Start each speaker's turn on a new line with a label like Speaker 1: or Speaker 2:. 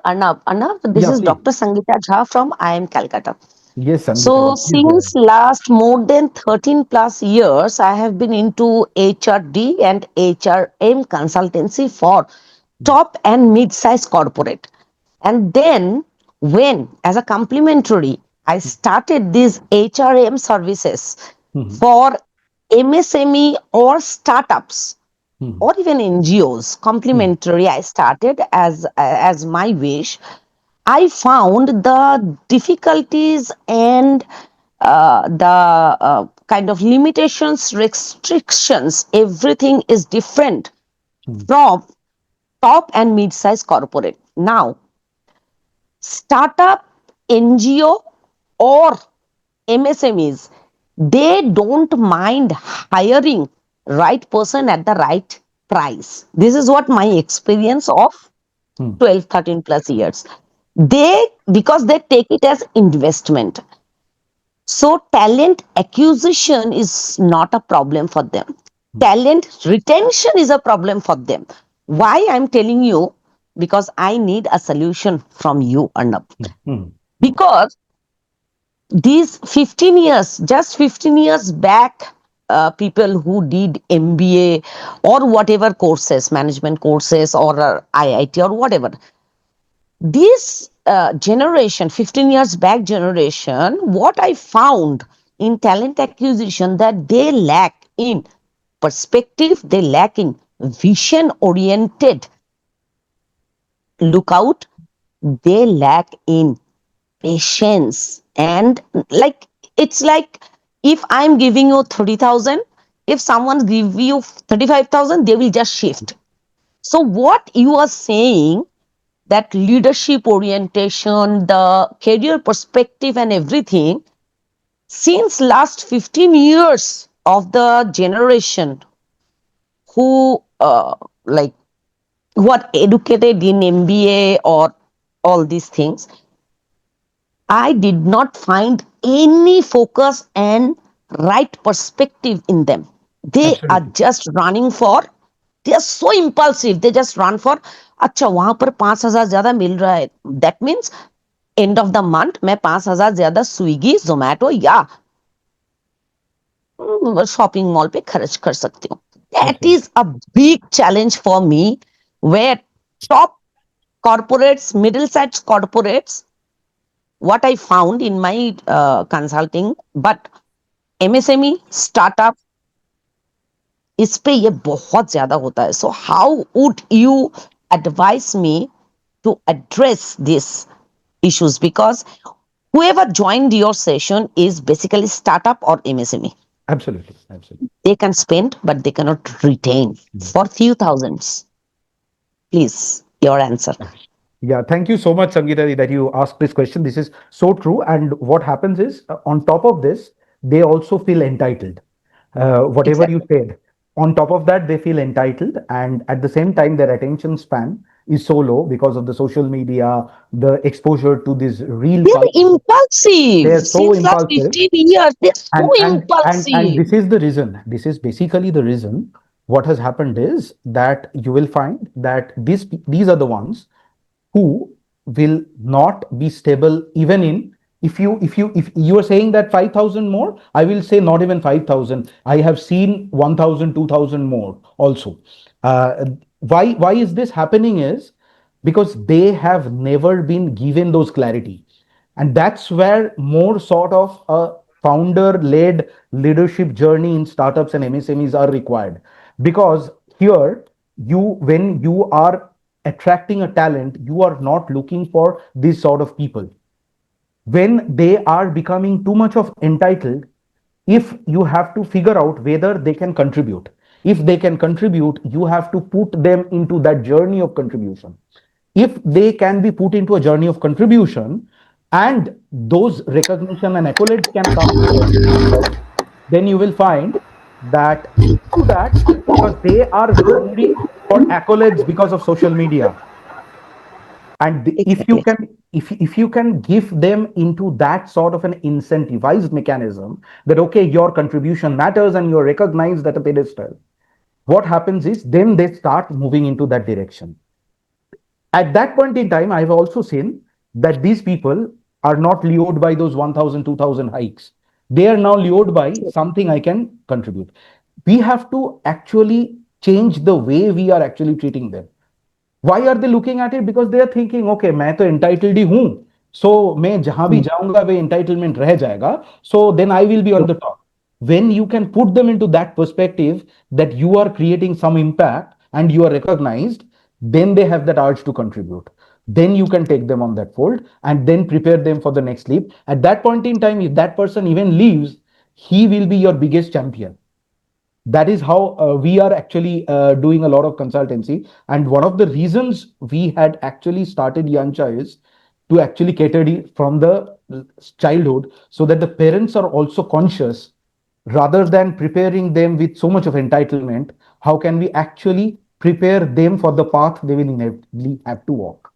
Speaker 1: Arnab. Arnab, this
Speaker 2: Yeah,
Speaker 1: is
Speaker 2: please.
Speaker 1: Dr. Sangita Jha from IIM Calcutta.
Speaker 2: Yes, Sangita,
Speaker 1: So,
Speaker 2: please go ahead.
Speaker 1: since last more than 13 plus years, I have been into HRD and HRM consultancy for top and mid-sized corporate. And then, when as a complementary, I started these HRM services
Speaker 2: Mhm,
Speaker 1: for MSME or startups
Speaker 2: mhm,
Speaker 1: or even NGOs,
Speaker 2: mhm,
Speaker 1: complementary, I started as my wish. I found the difficulties and the kind of limitations, restrictions, everything is different
Speaker 2: mhm,
Speaker 1: from top and mid-sized corporate. Now, startup, NGO, or MSMEs, they don't mind hiring right person at the right price. This is what my experience of
Speaker 2: mhm.
Speaker 1: 12, 13 plus years. They, because they take it as investment. So talent acquisition is not a problem for them. Talent retention is a problem for them. Why I'm telling you? Because I need a solution from you, Arnab.
Speaker 2: Mhm.
Speaker 1: Because these 15 years, just 15 years back, people who did MBA or whatever courses, management courses or IIT or whatever, this generation, 15 years back generation, what I found in talent acquisition that they lack in perspective, they lack in vision oriented lookout, they lack in patience. And like, it's like if I'm giving you 30,000, if someone give you 35,000, they will just shift. So what you are saying, that leadership orientation, the career perspective and everything, since last 15 years of the generation who like who are educated in MBA or all these things, I did not find any focus and right perspective in them. They are
Speaker 2: Absolutely.
Speaker 1: just running for, they are so impulsive, they just run for, अच्छा वहां पर 5,000 ज्यादा मिल रहा है, that means end of the month मैं 5,000 ज्यादा स्विगी जोमेटो या shopping mall पे खर्च कर सकती हूँ. That
Speaker 2: Absolutely.
Speaker 1: Is a big challenge for me, where top corporates, middle sized corporates, what I found in my consulting, but MSME startup, इस पे ये बहुत ज्यादा होता है. So how would you advice me to address these issues? Because whoever joined your session is basically startup or MSME.
Speaker 2: Absolutely. Absolutely.
Speaker 1: They can spend, but they cannot retain
Speaker 2: Mhm.
Speaker 1: for few thousands. Please, your answer.
Speaker 2: Yeah, thank you so much, Sangita, that you asked this question. This is so true. And what happens is, on top of this, they also feel entitled. Whatever you
Speaker 1: Exactly.
Speaker 2: said, on top of that, they feel entitled. And at the same time, their attention span is so low because of the social media, the exposure to this real
Speaker 1: They're
Speaker 2: culture.
Speaker 1: impulsive.
Speaker 2: They're so
Speaker 1: Since last
Speaker 2: impulsive.
Speaker 1: 15 years, they're so
Speaker 2: And
Speaker 1: impulsive.
Speaker 2: this is the reason. This is basically the reason. What has happened is that you will find that these are the ones who will not be stable even in, if you are saying that 5,000 more, I will say not even 5,000. I have seen 1,000, 2,000 more also. uh, why is this happening is because they have never been given those clarity, and that's where more sort of a founder led leadership journey in startups and MSMEs are required. Because here, when you are attracting a talent, you are not looking for this sort of people. When they are becoming too much of entitled, if you have to figure out whether they can contribute, if they can contribute, you have to put them into that journey of contribution. If they can be put into a journey of contribution, and those recognition and accolades can come to them, then you will find that through that, because they are hungry for accolades because of social media, and if you
Speaker 1: Exactly.
Speaker 2: can, if you can give them into that sort of an incentivized mechanism, that okay, your contribution matters and you're recognized at a pedestal, what happens is then they start moving into that direction. At that point in time, I've also seen that these people are not lured by those 1,000, 2,000 hikes. They are now lured by something I can contribute. We have to actually change the way we are actually treating them. Why are they looking at it? Because they are thinking, okay, मैं तो entitled ही हूँ, so मैं जहां भी जाऊंगा वे entitlement रह जाएगा, so then I will be on the top. When you can put them into that perspective that you are creating some impact and you are recognized, then they have that urge to contribute. Then you can take them on that fold and then prepare them for the next leap. At that point in time, if that person even leaves, he will be your biggest champion. That is how we are actually doing a lot of consultancy. And one of the reasons we had actually started Yancha is to actually cater it from the childhood, so that the parents are also conscious, rather than preparing them with so much of entitlement. How can we actually prepare them for the path they will inevitably have to walk?